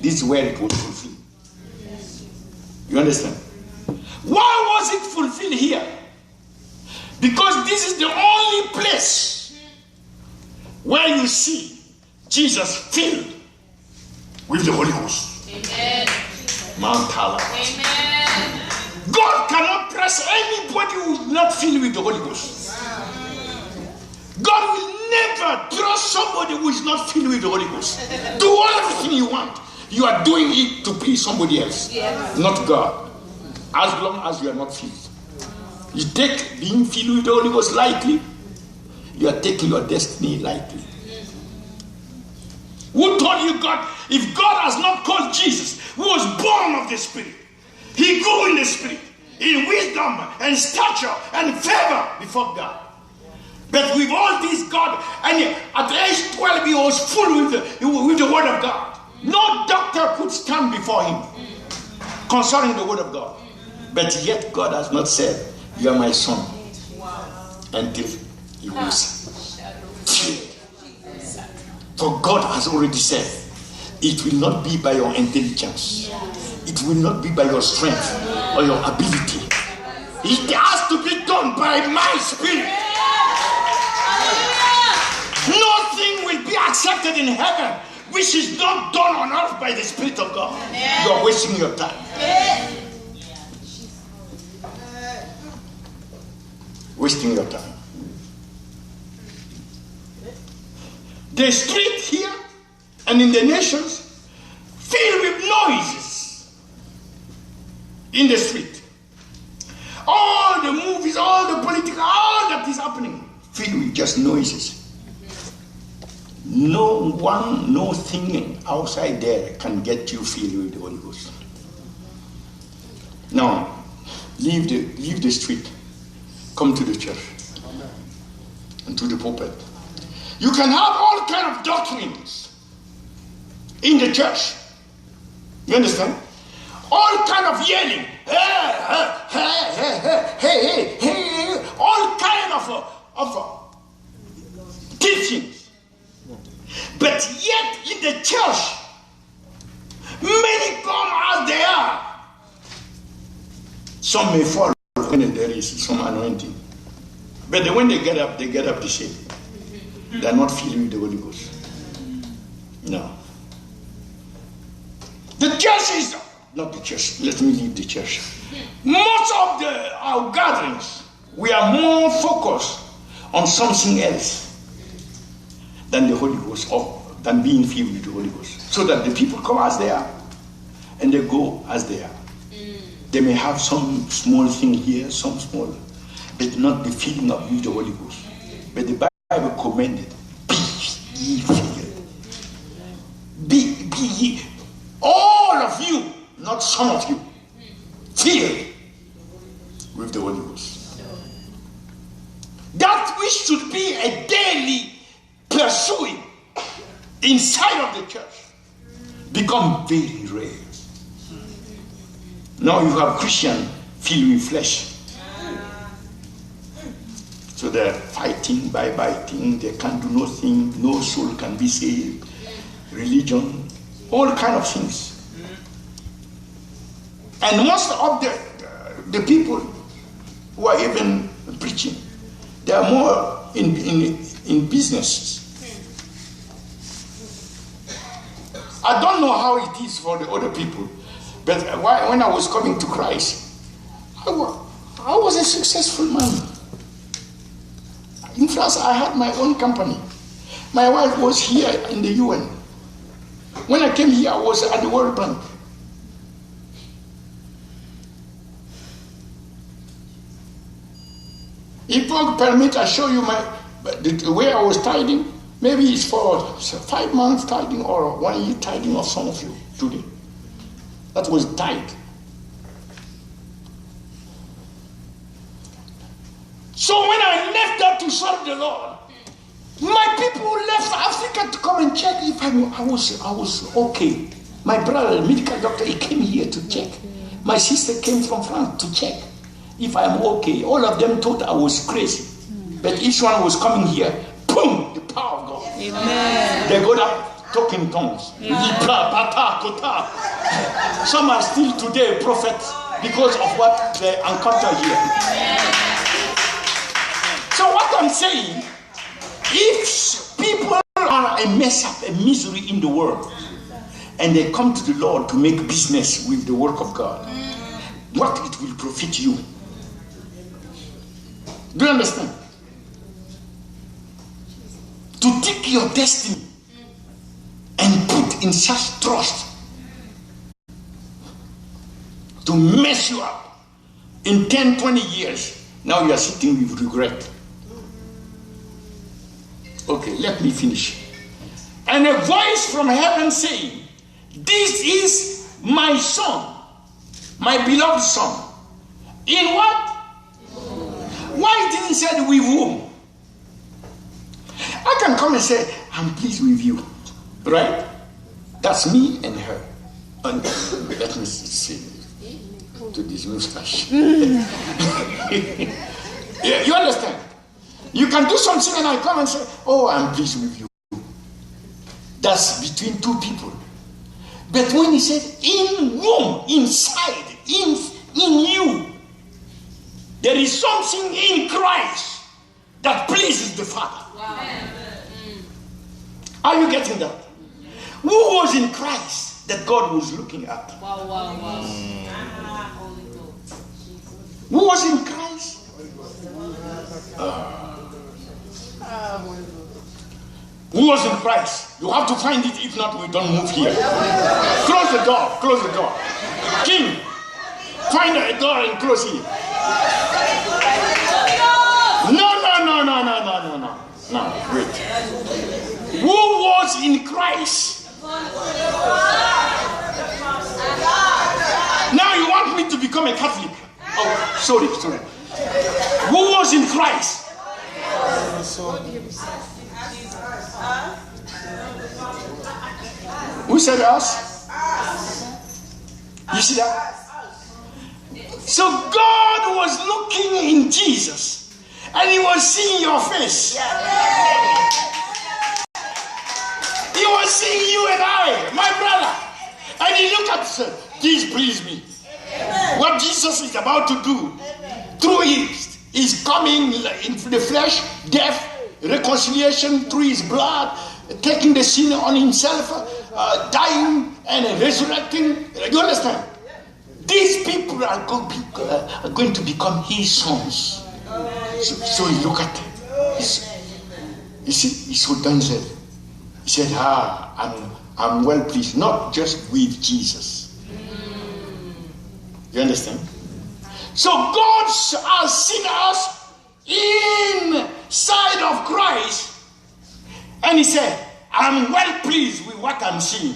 this is where it was fulfilled. You understand? Why was it fulfilled here? Because this is the only place where you see Jesus filled with the Holy Ghost. Amen. Mount Tala. Amen. God cannot press anybody who is not filled with the Holy Ghost. God will never trust somebody who is not filled with the Holy Ghost. Do everything you want. You are doing it to please somebody else, not God. As long as you are not filled. You take being filled with the Holy Ghost lightly, you are taking your destiny lightly. Who told you God? If God has not called Jesus, who was born of the Spirit, he grew in the Spirit, in wisdom and stature and favor before God. But with all this, God, and at age 12, he was full with the word of God. No doctor could stand before him concerning the word of God. But yet God has not said, you are my son, until he was filled. For God has already said, it will not be by your intelligence. It will not be by your strength or your ability. It has to be done by my Spirit. Nothing will be accepted in heaven which is not done on earth by the Spirit of God. You are wasting your time. Wasting your time. The street here and in the nations filled with noises in the street. All the movies, all the political, all that is happening filled with just noises. No thing outside there can get you filled with the Holy Ghost. Now, leave the street. Come to the church. Amen. And to the pulpit. You can have all kind of doctrines in the church. You understand? All kind of yelling. Hey. All kind of teachings. But yet in the church, many come as they are. Some may fall when there is some anointing. But when they get up the same. They are not filled with the Holy Ghost. No. The church is not the church. Let me leave the church. Most of our gatherings, we are more focused on something else than the Holy Ghost, or than being filled with the Holy Ghost. So that the people come as they are, and they go as they are. They may have some small thing here, some small, but not the filling up with the Holy Ghost. But the Bible commanded, be ye filled. Be ye, all of you, not some of you, filled with the Holy Ghost. That which should be a daily pursuing inside of the church become very rare. Now you have Christians filled with flesh. So they're fighting, biting, they can't do nothing, no soul can be saved, religion, all kind of things. And most of the people who are even preaching, they are more in businesses. I don't know how it is for the other people, but when I was coming to Christ, I was a successful man. In France, I had my own company. My wife was here in the UN. When I came here, I was at the World Bank. If you permit, I show you the way I was tithing. Maybe it's for 5 months tithing or 1 year tithing of some of you today. That was tithe. So when I left that to serve the Lord, my people left Africa to come and check if I was okay. My brother, medical doctor, he came here to check. My sister came from France to check if I'm okay. All of them thought I was crazy. But each one was coming here, boom, the power of God. Amen. They got up talking tongues. Some are still today prophets because of what they encountered here. So what I'm saying, if people are a mess up, a misery in the world, and they come to the Lord to make business with the work of God, what it will profit you? Do you understand? To take your destiny and put in such trust to mess you up in 10, 20 years, now you are sitting with regret. Okay, let me finish. And a voice from heaven saying, "This is my son, my beloved son." In what? Why didn't he say with whom? I can come and say, "I'm pleased with you." Right? That's me and her. And let me see to this mustache. Yeah, you understand? You can do something and I come and say, "Oh, I'm pleased with you." That's between two people. But when he said, "In whom," inside, in you, there is something in Christ that pleases the Father. Wow. Are you getting that? Who was in Christ that God was looking at? Wow. Who was in Christ? Who was in Christ? You have to find it. If not, we don't move here. Close the door. Close the door. King, find a door and close it. No. No, wait. Who was in Christ? Now you want me to become a Catholic? Oh, sorry. Who was in Christ? Who said us? You see that? So God was looking in Jesus and he was seeing your face. He was seeing you and I, my brother. And he looked at us, "This please me." What Jesus is about to do through it is coming in the flesh, death, reconciliation through his blood, taking the sin on himself, dying and resurrecting. You understand? These people are going to become his sons. So he look at them. You see, he so done said. He said, I'm well pleased, not just with Jesus. You understand? So God has seen us inside of Christ, and he said, "I'm well pleased with what I'm seeing."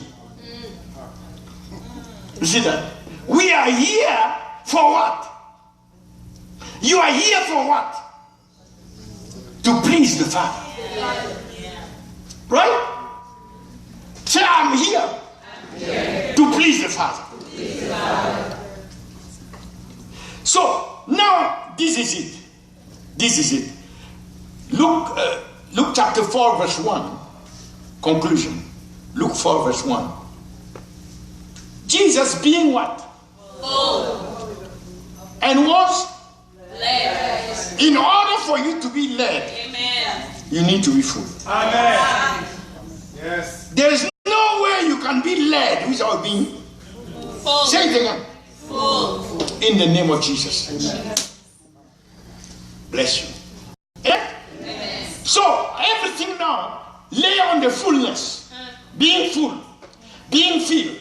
You see that? We are here for what? You are here for what? To please the Father. Right? Say, "I'm here to please the Father." So now this is it. Luke chapter 4 verse 1. Conclusion. Luke 4 verse 1. Jesus being what? Full. And was led. In order for you to be led, amen, you need to be full. Amen. Yes. There is no way you can be led without being full. Say it again. Full. In the name of Jesus. Amen. Bless you. Amen. So everything now lay on the fullness, being full, being filled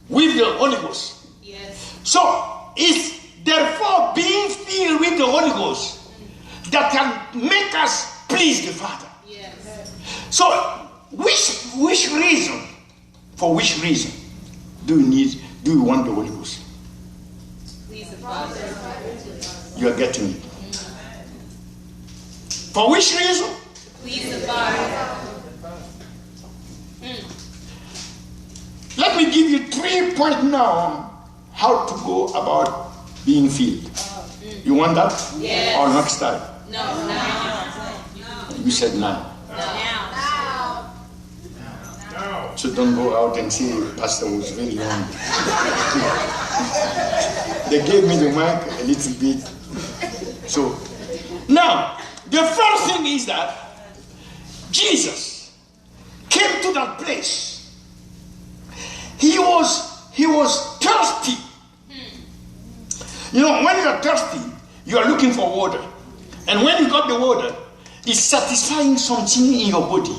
with the Holy Ghost. Yes. So it's therefore being filled with the Holy Ghost that can make us please the Father. Yes. So which reason? For which reason do you want the Holy Ghost? Please the Father. You are getting it. For which reason? Please the Father. Let me give you 3 points now how to go about being filled. You want that? Yes. Or next time? No. You said now. No. So don't go out and say Pastor was very long. They gave me the mic a little bit. So now the first thing is that Jesus came to that place. He was thirsty. You know, when you are thirsty, you are looking for water. And when you got the water, it's satisfying something in your body.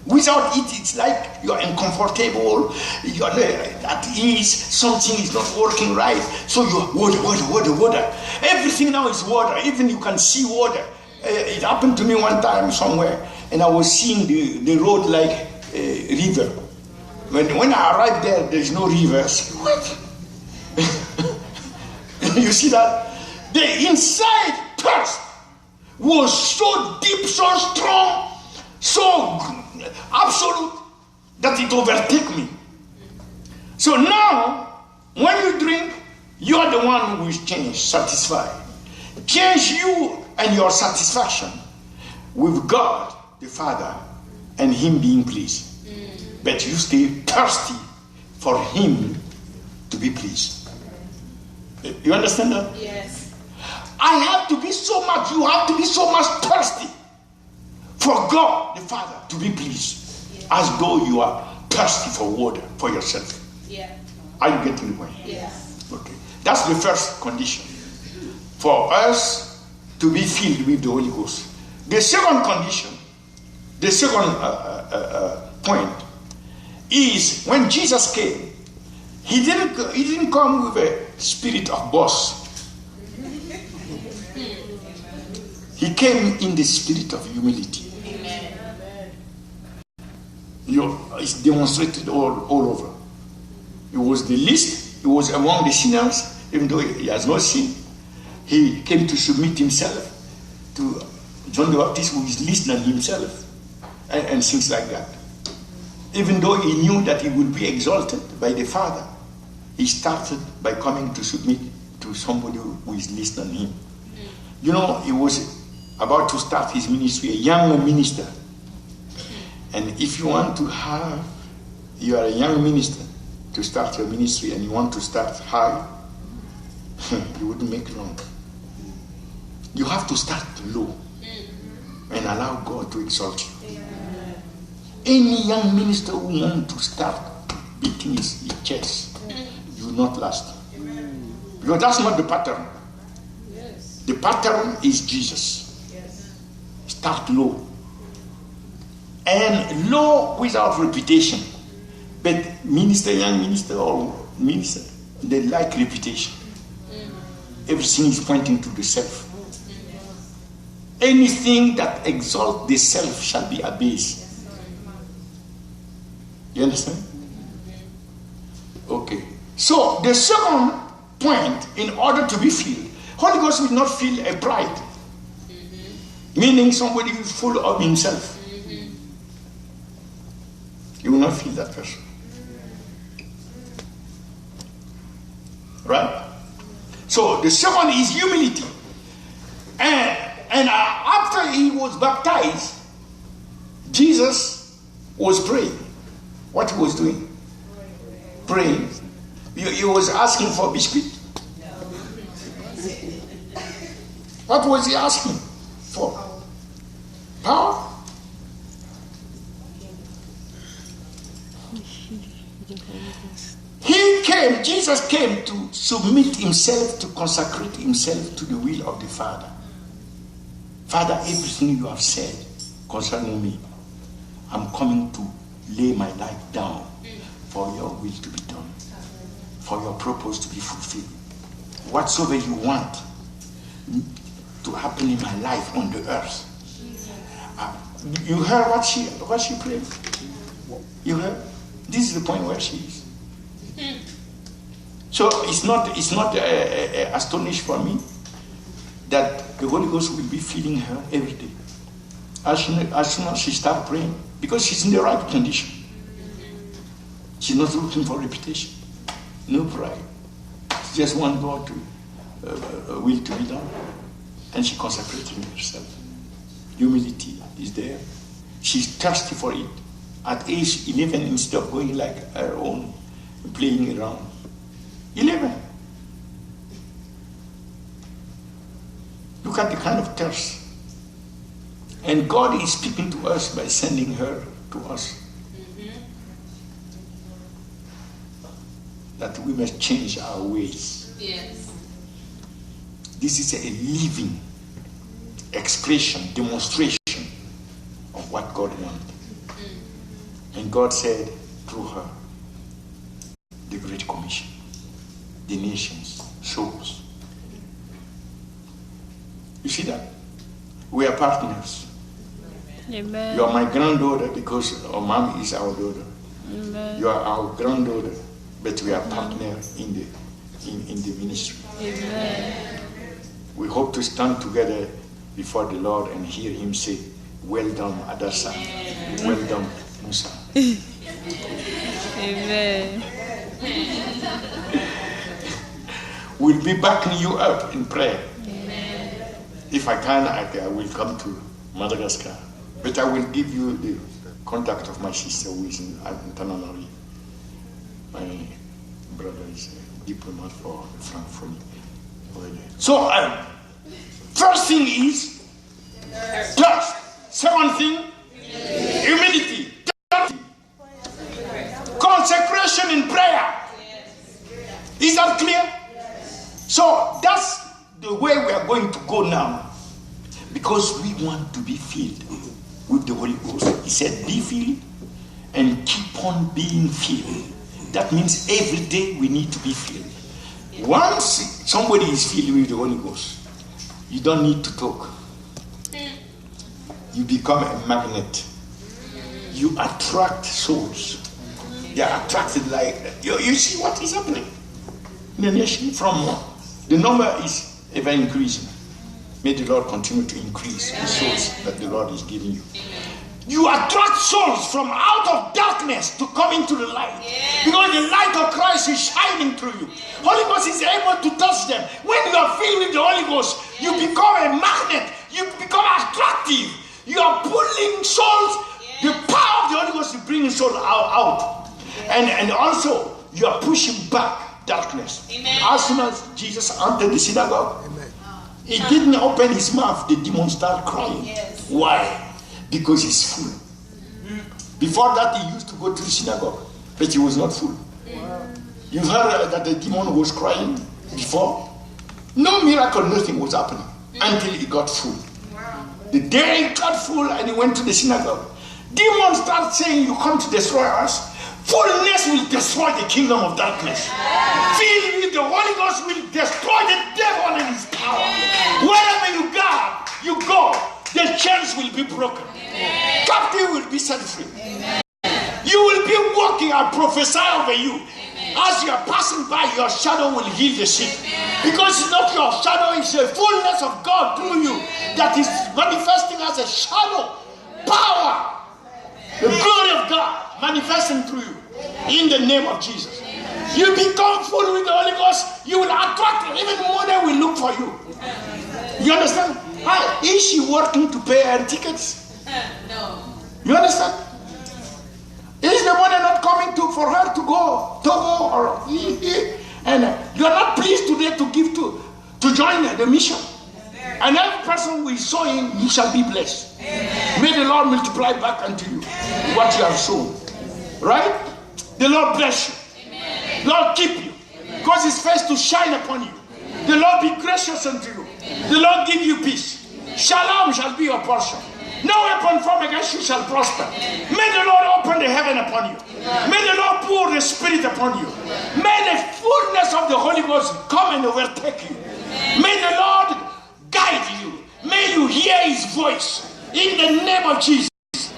Without it, it's like you are uncomfortable, you are at ease, something is not working right. So you are water. Everything now is water. Even you can see water. It happened to me one time somewhere. and I was seeing the road like a river. When I arrived there's no river. I said, what? You see that? The inside thirst was so deep, so strong, so absolute that it overtook me. So now, when you drink, you are the one who is changed, satisfied. Change you and your satisfaction with God, the Father, and Him being pleased. But you stay thirsty for Him to be pleased. You understand that? Yes. You have to be so much thirsty for God, the Father, to be pleased. As though you are thirsty for water for yourself. Yeah. Are you getting the point? Yes. Okay. That's the first condition. For us to be filled with the Holy Ghost. The second condition, the second point, is when Jesus came, he didn't come with a spirit of boss. He came in the spirit of humility. Amen. It's demonstrated all over. He was the least. He was among the sinners, even though he has no sin. He came to submit himself to John the Baptist, who is least than himself, and things like that. Even though he knew that he would be exalted by the Father, he started by coming to submit to somebody who is least than him. You know, he was about to start his ministry, a young minister. And if you want to you are a young minister to start your ministry and you want to start high, you wouldn't make it long. You have to start low and allow God to exalt you. Any young minister who wants to start beating his chest, you will not last. Because that's not the pattern. The pattern is Jesus. Start low. And low without reputation. But young minister or minister, they like reputation. Everything is pointing to the self. Anything that exalts the self shall be abased. You understand? Okay. So the second point, in order to be filled, Holy Ghost will not fill a pride. Meaning somebody who is full of himself. You will not feel that person. Right? So the second is humility. And after he was baptized, Jesus was praying. What he was doing? Praying. He was asking for biscuit. What was he asking for? Power? Jesus came to submit himself, to consecrate himself to the will of the Father. Father, everything you have said concerning me, I'm coming to lay my life down for your will to be done, for your purpose to be fulfilled. Whatsoever you want to happen in my life on the earth. You heard what she prayed? You heard? This is the point where she is. So it's not astonished for me that the Holy Ghost will be filling her every day. As soon as she starts praying, because she's in the right condition. She's not looking for reputation, no pride. She just wants God to will to be done, and she consecrating herself. Humility is there. She's thirsty for it. At age 11, instead of going like her own, playing around. 11. Look at the kind of thirst. And God is speaking to us by sending her to us. That we must change our ways. Yes. This is a living expression, demonstration of what God wants. And God said through her, the Great Commission, the nations, souls. You see that? We are partners. Amen. You are my granddaughter because our mom is our daughter. Amen. You are our granddaughter, but we are partners in the ministry. Amen. We hope to stand together before the Lord and hear him say, well done, Adasa. Well done, Musa. Amen. We'll be backing you up in prayer. If I can, I will come to Madagascar. But I will give you the contact of my sister who is in Antananarivo. My brother is a diplomat for Frankfurt. So, first thing is trust. Second thing, humility. Third thing, consecration in prayer. Is that clear? So that's the way we are going to go now, because we want to be filled with the Holy Ghost. He said, be filled and keep on being filled. That means every day we need to be filled. Once somebody is filled with the Holy Ghost, you don't need to talk. You become a magnet. You attract souls. They are attracted like, you see what is happening in the nation from the number is ever increasing. May the Lord continue to increase the souls that the Lord is giving you. You attract souls from out of darkness to come into the light. Because the light of Christ is shining through you. Holy Ghost is able to touch them. When you are filled with the Holy Ghost, you become a magnet. You become attractive. You are pulling souls. The power of the Holy Ghost is bringing souls out. And also, you are pushing back darkness. Amen. As soon as Jesus entered the synagogue, he didn't open his mouth. The demon started crying. Yes. Why? Because he's full. Before that, he used to go to the synagogue, but he was not full. Wow. You heard that the demon was crying before? No miracle, nothing was happening until he got full. Wow. The day he got full and he went to the synagogue, demons started saying, you come to destroy us. Fullness will destroy the kingdom of darkness. Filled with the Holy Ghost will destroy the devil and his power. Wherever you go, the chains will be broken. Captive will be set free. You will be walking, I prophesy over you. As you are passing by, your shadow will heal the sick. Because it's not your shadow, it's the fullness of God through you that is manifesting as a shadow. Power. The glory of God manifesting through you. In the name of Jesus. You become full with the Holy Ghost, you will attract even more than will look for you. You understand? Is she working to pay her tickets? No. You understand? Is the money not coming for her to go Togo or and you are not pleased today to give to join the mission? And every person who is sowing, he shall be blessed. May the Lord multiply back unto you what you have sown. Right? The Lord bless you. Amen. Lord keep you. Cause his face to shine upon you. The Lord be gracious unto you. The Lord give you peace. Shalom shall be your portion. No weapon formed against you shall prosper. May the Lord open the heaven upon you. May the Lord pour the Spirit upon you. May the fullness of the Holy Ghost come and overtake you. May the Lord guide you. May you hear his voice. In the name of Jesus.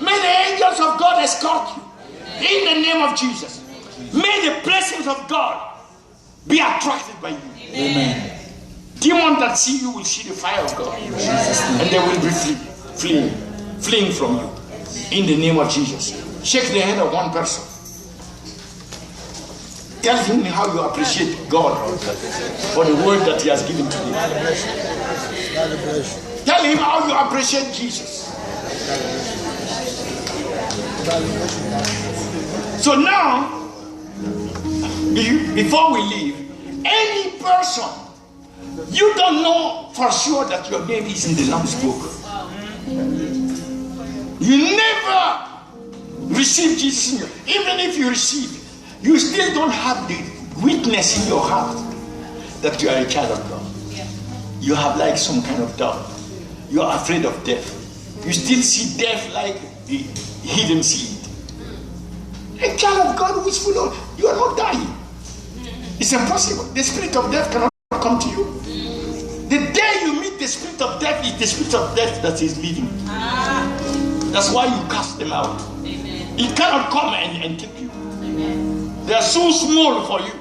May the angels of God escort you. In the name of Jesus. May the blessings of God be attracted by you. Amen. Demons that see you will see the fire of God. And they will be fleeing from you. In the name of Jesus. Shake the hand of one person. Tell him how you appreciate God for the word that he has given to you. Tell him how you appreciate Jesus. So now, before we leave, any person you don't know for sure that your name is in the Lamb's book, you never receive Jesus in you. Even if you receive, you still don't have the witness in your heart that you are a child of God. You have like some kind of doubt. You are afraid of death. You still see death like the hidden seed. A child of God who is full of, you are not dying. It's impossible. The spirit of death cannot come to you. The day you meet the spirit of death is the spirit of death that is leaving. That's why you cast them out. Amen. He cannot come and take you. Amen. They are so small for you.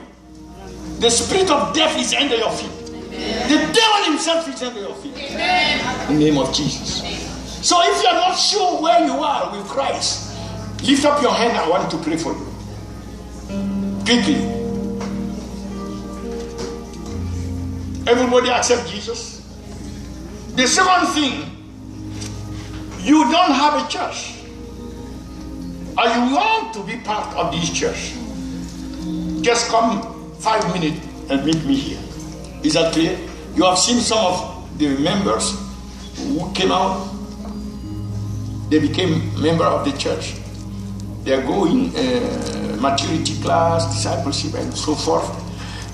The spirit of death is under your feet. Amen. The devil himself is under your feet. Amen. In the name of Jesus. So if you are not sure where you are with Christ, lift up your hand. I want to pray for you. Quickly. Everybody accept Jesus. The second thing, you don't have a church. Or you want to be part of this church. Just come 5 minutes and meet me here. Is that clear? You have seen some of the members who came out. They became member of the church. They are going maturity class, discipleship, and so forth.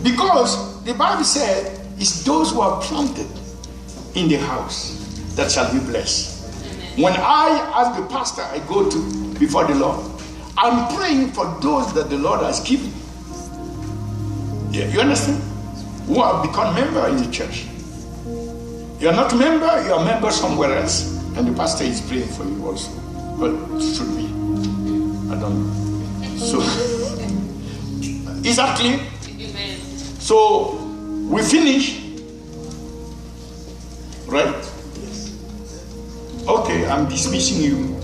Because the Bible said, it's those who are planted in the house that shall be blessed. Amen. When I, as the pastor, I go to before the Lord, I'm praying for those that the Lord has given. Yeah, you understand? Who have become member in the church. You're not a member, you're a member somewhere else. And the pastor is praying for you also. Well, it should be. I don't know. So, is that clear? Amen. So, we finish. Right? Okay, I'm dismissing you.